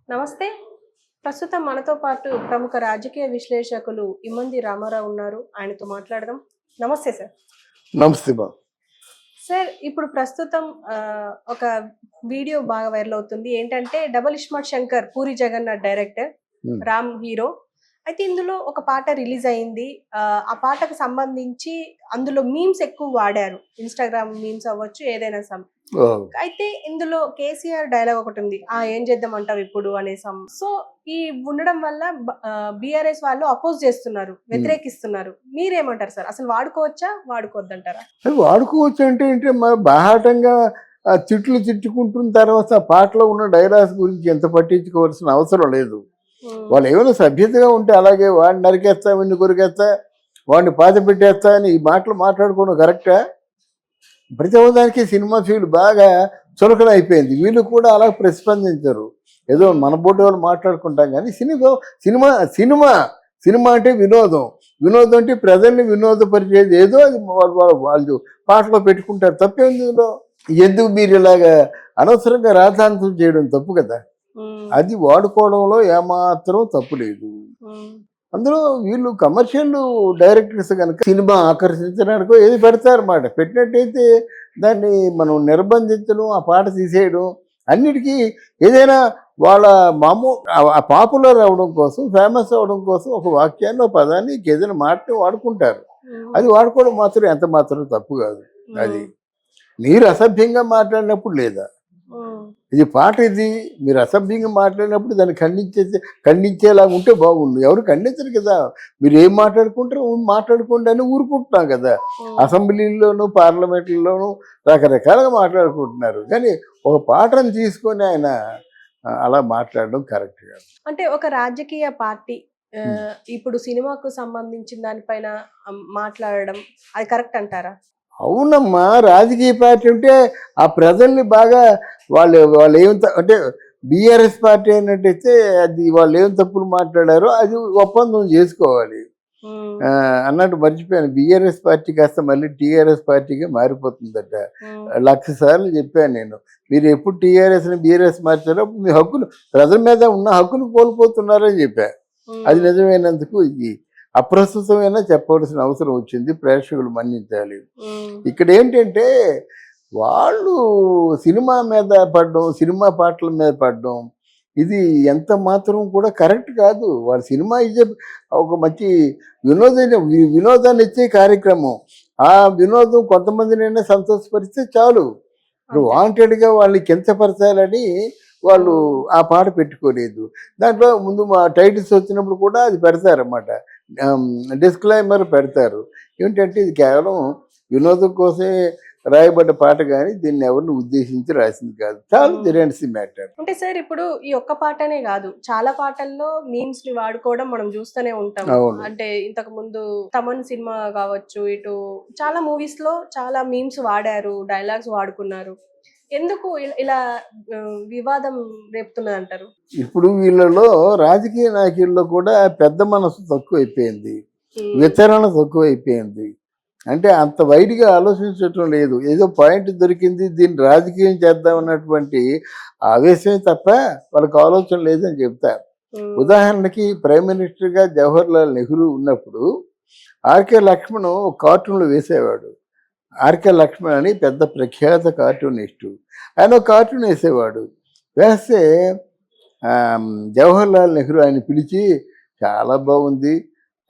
నమస్తే. ప్రస్తుతం మనతో పాటు ప్రముఖ రాజకీయ విశ్లేషకులు ఇమ్మంది రామారావు ఉన్నారు. ఆయనతో మాట్లాడదాం. నమస్తే సార్. నమస్తే బా. సార్, ఇప్పుడు ప్రస్తుతం ఒక వీడియో బాగా వైరల్ అవుతుంది. ఏంటంటే double iSmart Shankar, Puri Jagannath director, Ram hero. అయితే ఇందులో ఒక పాట రిలీజ్ అయింది. ఆ పాటకు సంబంధించి అందులో మీమ్స్ ఎక్కువ వాడారు. ఇన్‌స్టాగ్రామ్ మీమ్స్ అవ్వచ్చు, ఏదైనా అయితే ఇందులో కేసీఆర్ డైలాగ్ ఒకటి ఉంది. ఏం చేద్దామంటావు ఇప్పుడు అనే సో ఈ ఉండడం వల్ల బీఆర్ఎస్ వాళ్ళు అపోజ్ చేస్తున్నారు, వ్యతిరేకిస్తున్నారు. మీరేమంటారు సార్? అసలు వాడుకోవచ్చా, వాడుకోవద్దంటారా? వాడుకోవచ్చు అంటే మరి బాహాటంగా తిట్లు తిట్టుకుంటున్న తర్వాత ఆ పాటలో ఉన్న డైలాగ్స్ గురించి ఎంత పట్టించుకోవాల్సిన అవసరం లేదు. వాళ్ళు ఏమైనా సభ్యతగా ఉంటే అలాగే వాడిని నరికేస్తా, వీడిని కొరికేస్తా, వాడిని పాత పెట్టేస్తా అని ఈ మాటలు మాట్లాడుకోవడం కరెక్టా? ప్రతి ఒక్కదానికి సినిమా ఫీల్డ్ బాగా చులకన అయిపోయింది. వీళ్ళు కూడా అలా ప్రతిస్పందించరు. ఏదో మన బోటి వాళ్ళు మాట్లాడుకుంటాం కానీ సినిమా సినిమా సినిమా అంటే వినోదం. వినోదం అంటే ప్రజల్ని వినోదపరిచేది ఏదో అది వాళ్ళు పాటలో పెట్టుకుంటారు. తప్పేంది ఇందులో? ఎందుకు మీరు ఇలాగా అనవసరంగా రాద్ధాంతం చేయడం తప్పు కదా. అది వాడుకోవడంలో ఏమాత్రం తప్పు లేదు. అందులో వీళ్ళు కమర్షియల్ డైరెక్టర్స్ కనుక సినిమా ఆకర్షించడానికో ఏది పెడతారన్నమాట. పెట్టినట్టయితే దాన్ని మనం నిర్బంధించడం, ఆ పాట తీసేయడం, అన్నిటికీ ఏదైనా వాళ్ళ పాపులర్ అవడం కోసం, ఫేమస్ అవడం కోసం ఒక వాక్యాన్ని, ఒక పదాన్ని, ఏదైనా మాటని వాడుకుంటారు. అది వాడుకోవడం మాత్రం ఎంత మాత్రం తప్పు కాదు. అది మీరు అసభ్యంగా మాట్లాడినప్పుడు లేదా, ఇది పాట, ఇది మీరు అసభ్యంగా మాట్లాడినప్పుడు దాన్ని ఖండించేలాగా ఉంటే బాగుండు. ఎవరు ఖండించరు కదా. మీరు ఏం మాట్లాడుకుంటారో మాట్లాడుకోండి అని ఊరుకుంటున్నాం కదా. అసెంబ్లీలోనూ పార్లమెంట్లోనూ రకరకాలుగా మాట్లాడుకుంటున్నారు. కానీ ఒక పాటను తీసుకొని ఆయన అలా మాట్లాడడం కరెక్ట్ కాదు. అంటే ఒక రాజకీయ పార్టీ ఇప్పుడు సినిమాకు సంబంధించిన దానిపైన మాట్లాడడం అది కరెక్ట్ అంటారా? అవునమ్మా, రాజకీయ పార్టీ అంటే ఆ ప్రజల్ని బాగా వాళ్ళు ఏం అంటే బీఆర్ఎస్ పార్టీ అయినట్టయితే అది వాళ్ళు ఏం తప్పులు మాట్లాడారో అది ఒప్పందం చేసుకోవాలి. అన్నట్టు మర్చిపోయాను, బీఆర్ఎస్ పార్టీ కాస్త మళ్ళీ టీఆర్ఎస్ పార్టీగా మారిపోతుందట. 1,00,000 సార్లు చెప్పాను నేను. మీరు ఎప్పుడు టీఆర్ఎస్ని బీఆర్ఎస్ మార్చారో అప్పుడు మీ హక్కులు, ప్రజల మీద ఉన్న హక్కును కోల్పోతున్నారని చెప్పా. అది నిజమైనందుకు ఇది అప్రస్తుతమైనా చెప్పవలసిన అవసరం వచ్చింది. ప్రేక్షకులు మన్నించాలి. ఇక్కడ ఏంటంటే వాళ్ళు సినిమా మీద పడడం, సినిమా పాటల మీద పడడం, ఇది ఎంత మాత్రం కూడా కరెక్ట్ కాదు. వాళ్ళ సినిమా ఇచ్చే ఒక మంచి వినోదాన్ని ఇచ్చే కార్యక్రమం. ఆ వినోదం కొంతమందినైనా సంతోషపరిస్తే చాలు. ఇప్పుడు వాంటెడ్గా వాళ్ళని కించపరచాలని వాళ్ళు ఆ పాట పెట్టుకోలేదు. దాంట్లో ముందు మా టైటిల్స్ వచ్చినప్పుడు కూడా అది పెడతారన్నమాట, డిస్క్లైమర్ పెడతారు. ఏంటంటే ఇది కేవలం వినోదం కోసమే రాయబడ్డ పాట, కానీ దీన్ని ఎవరిని ఉద్దేశించి రాసింది కాదు. చాలా దిరెన్సీ మ్యాటర్. అంటే సార్, ఇప్పుడు ఈ ఒక్క పాటనే కాదు, చాలా పాటల్లో మీమ్స్ ని వాడుకోవడం మనం చూస్తూనే ఉంటాం. అంటే ఇంతకు ముందు తమన్ సినిమా కావచ్చు, ఇటు చాలా మూవీస్ లో చాలా మీమ్స్ వాడారు, డైలాగ్స్ వాడుకున్నారు. ఎందుకు ఇలా వివాదం రేపుతున్నది అంటారు? ఇప్పుడు వీళ్ళలో రాజకీయ నాయకుల్లో కూడా పెద్ద మనసు తక్కువైపోయింది, వితరణ తక్కువైపోయింది. అంటే అంత వైడ్గా ఆలోచించటం లేదు. ఏదో పాయింట్ దొరికింది, దీన్ని రాజకీయం చేద్దామన్నటువంటి ఆవేశమే తప్ప వాళ్ళకి ఆలోచన లేదని చెప్తారు. ఉదాహరణకి ప్రైమ్ మినిస్టర్గా జవహర్లాల్ నెహ్రూ ఉన్నప్పుడు ఆర్కే లక్ష్మణ్ ఒక కార్టూన్లో వేసేవాడు. ఆర్కే లక్ష్మణ్ అని పెద్ద ప్రఖ్యాత కార్టూనిస్టు. ఆయన ఒక కార్టూన్ వేసేవాడు. వేస్తే జవహర్లాల్ నెహ్రూ ఆయన పిలిచి, చాలా బాగుంది,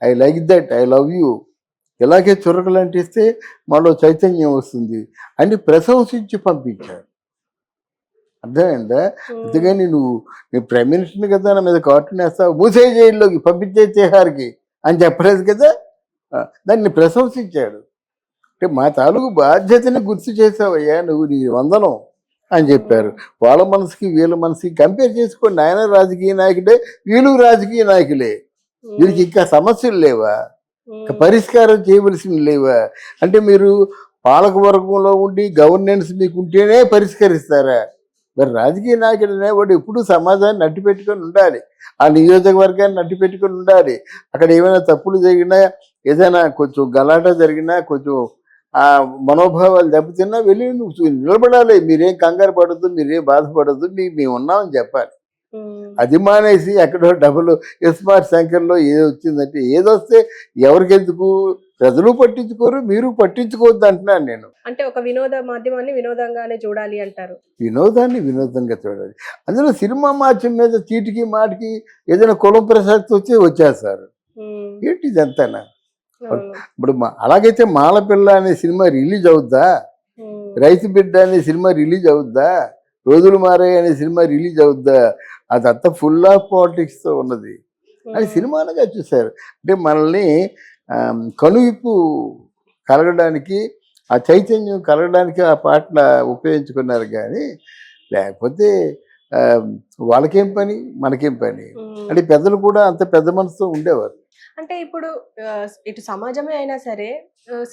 I like that, I love you, ఇలాగే చురకలు అంటిస్తే మనలో చైతన్యం వస్తుంది అని ప్రశంసించి పంపించాడు. అర్థమైందా? అంతేగాని నేను ప్రైమ్ మినిస్టర్ని కదా, నా మీద కార్టూన్ వేస్తావు, మూసే జైల్లోకి పంపించే తిహార్కి అని చెప్పలేదు కదా. దాన్ని ప్రశంసించాడు. అంటే మా తాలూకు బాధ్యతని గుర్తు చేసావయ్యా, నువ్వు నీ వందనం అని చెప్పారు. వాళ్ళ మనసుకి వీళ్ళ మనసుకి కంపేర్ చేసుకోండి. ఆయన రాజకీయ నాయకుడే, వీళ్ళు రాజకీయ నాయకులే. వీళ్ళకి ఇంకా సమస్యలు లేవా, పరిష్కారం చేయవలసినవి లేవా? అంటే మీరు పాలక వర్గంలో ఉండి గవర్నెన్స్ మీకు ఉంటేనే పరిష్కరిస్తారా? మరి రాజకీయ నాయకుడు అనేవాడు ఎప్పుడు సమాజాన్ని నట్టి పెట్టుకొని ఉండాలి, ఆ నియోజకవర్గాన్ని నట్టి పెట్టుకొని ఉండాలి. అక్కడ ఏమైనా తప్పులు జరిగినా, ఏదైనా కొంచెం గలాట జరిగినా, కొంచెం ఆ మనోభావాలు దెబ్బతిన్నా వెళ్ళి నువ్వు నిలబడాలి. మీరేం కంగారు పడద్దు, మీరేం బాధపడద్దు, మేము ఉన్నామని చెప్పాలి. అది మానేసి ఎక్కడో డబుల్ స్మార్ట్ శంకర్లో ఏదో వచ్చిందంటే ఏదొస్తే ఎవరికెందుకు, ప్రజలు పట్టించుకోరు, మీరు పట్టించుకోవద్దు అంటున్నాను నేను. అంటే ఒక వినోద మాధ్యమాన్ని వినోదంగానే చూడాలి అంటారు. వినోదాన్ని వినోదంగా చూడాలి. అందులో సినిమా మాధ్యం మీద చీటికి మాటికి ఏదైనా కులం ప్రసక్తి వచ్చేస్తారు. ఉమ్, ఏంటి ఇదంతానా? అవును. ఇప్పుడు అలాగైతే మాలపిల్ల అనే సినిమా రిలీజ్ అవుద్దా, ఉమ్, రైతు బిడ్డ అనే సినిమా రిలీజ్ అవుద్దా, రోజులు మారాయి అనే సినిమా రిలీజ్ అవుద్దా? అదంతా ఫుల్ ఆఫ్ పాలిటిక్స్తో ఉన్నది. అది సినిమాలుగా చూశారు. అంటే మనల్ని కనువిప్పు కలగడానికి, ఆ చైతన్యం కలగడానికి ఆ పాటల ఉపయోగించుకున్నారు కానీ లేకపోతే ఆ, వాళ్ళకేం పని, మనకేం పని? ఉమ్. అంటే పెద్దలు కూడా అంత పెద్ద మనసుతో ఉండేవారు. అంటే ఇప్పుడు ఇటు సమాజమే అయినా సరే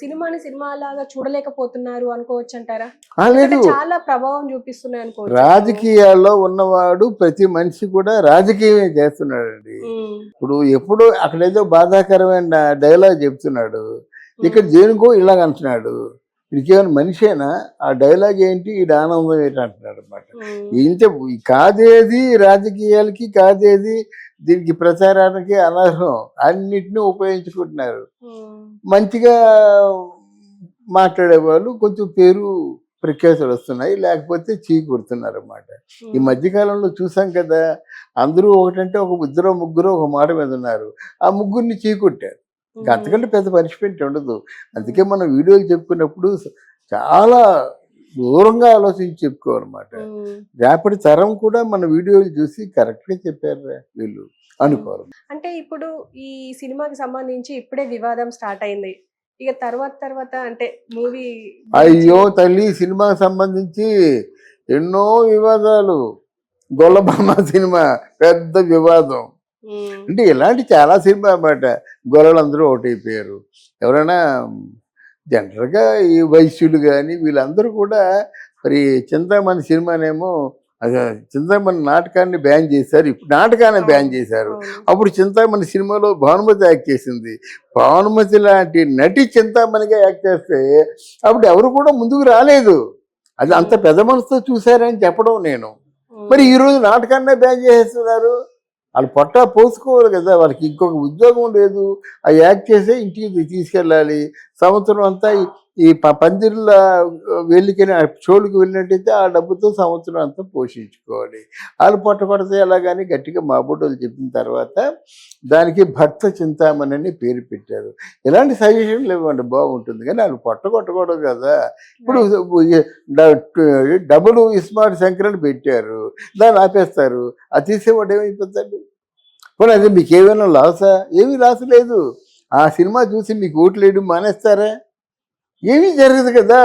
సినిమాని సినిమాలాగా చూడలేకపోతున్నారు అనుకోవచ్చు అంటారా? ఎందుకంటే లేదు, చాలా ప్రభావం చూపిస్తున్నాయి అనుకోవచ్చు. రాజకీయాల్లో ఉన్నవాడు ప్రతి మనిషి కూడా రాజకీయమే చేస్తున్నాడండి. ఉమ్, ఇప్పుడు ఎప్పుడో అక్కడేదో బాధాకరమైన డైలాగ్ చెప్తున్నాడు, ఇక్కడ ఉమ్, దేనికో ఇలాగ అంటున్నాడు. ఇదికేమైనా మనిషేనా? ఆ డైలాగ్ ఏంటి, ఈ ఆనందం ఏంటి అంటున్నాడు అనమాట. ఉమ్, ఇంత కాదేది రాజకీయాలకి, కాదేది దీనికి ప్రచారానికి అనర్హం, అన్నిటినీ ఉపయోగించుకుంటున్నారు. ఉమ్, మంచిగా మాట్లాడే వాళ్ళు కొంచెం పేరు ప్రఖ్యాతులు వస్తున్నాయి, లేకపోతే చీకొడుతున్నారు అన్నమాట. ఈ ఉమ్, మధ్యకాలంలో చూసాం కదా, అందరూ ఒకటంటే ఒక ఇద్దరు ముగ్గురు ఒక మాట మీద ఉన్నారు, ఆ ముగ్గురిని చీకొట్టారు. ఇంకా అంతకంటే పెద్ద పనిష్మెంట్ ఉండదు. అందుకే మనం వీడియోలు చెప్పుకున్నప్పుడు చాలా దూరంగా ఆలోచించి చెప్పుకోవాలన్నమాట. ఉమ్. రేపటి తరం కూడా మన వీడియోలు చూసి కరెక్ట్గా చెప్పారు వీళ్ళు అనుకోవాలి. అంటే ఇప్పుడు ఈ సినిమాకి సంబంధించి ఇప్పుడే వివాదం స్టార్ట్ అయింది. ఇక తర్వాత అంటే మూవీ అయ్యో తల్లి, సినిమాకి సంబంధించి ఎన్నో వివాదాలు. గొల్లబామ సినిమా పెద్ద వివాదం. అంటే ఇలాంటి చాలా సినిమా అన్నమాట. గొల్లలందరూ ఒకటైపోయారు. ఎవరైనా జనరల్గా ఈ వైశ్యులు కానీ వీళ్ళందరూ కూడా మరి చింతామణి సినిమానేమో, అది చింతామణి నాటకాన్ని బ్యాన్ చేశారు, ఇప్పుడు నాటకాన్ని బ్యాన్ చేశారు. అప్పుడు చింతామణి సినిమాలో భానుమతి యాక్ట్ చేసింది. భానుమతి లాంటి నటి చింతామణిగా యాక్ట్ చేస్తే అప్పుడు ఎవరు కూడా ముందుకు రాలేదు. అది అంత పెద్ద మనసుతో చూశారని చెప్పడం నేను. మరి ఈరోజు నాటకాన్నే బ్యాన్ చేసేస్తున్నారు. వాళ్ళు పొట్టా పోసుకోవాలి కదా, వాళ్ళకి ఇంకొక ఉద్యోగం లేదు. ఆ యాక్ట్ చేసే ఇంటికి తీసుకెళ్ళాలి. సంవత్సరం అంతా ఈ పందిర్ల వెళ్ళికి షోలకు వెళ్ళినట్టయితే ఆ డబ్బుతో సంవత్సరం అంతా పోషించుకోవాలి. వాళ్ళు పొట్ట కొడితే ఎలాగని గట్టిగా మా బుడ్డలు చెప్పిన తర్వాత దానికి భక్త చింతామణి అని పేరు పెట్టారు. ఇలాంటి సజెషన్లు ఇవ్వండి, బాగుంటుంది. కానీ వాళ్ళు పొట్ట కొట్టకూడదు కదా. ఇప్పుడు డబుల్ స్మార్ట్ శంకరని పెట్టారు, దాన్ని ఆపేస్తారు. అది తీసేవాడు ఏమైపోతాడు? పోనీ అది మీకు ఏమైనా లాసా? ఏమీ లాస్ లేదు. ఆ సినిమా చూసి మీకు ఓట్లు వేయడం మానేస్తారా? ఏమీ జరగదు కదా.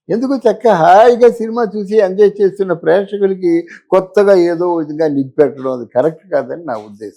ఎందుకు చక్కగా హాయిగా సినిమా చూసి ఎంజాయ్ చేస్తున్న ప్రేక్షకులకి కొత్తగా ఏదో విధంగా నింపెట్టడం అది కరెక్ట్ కాదని నా ఉద్దేశం.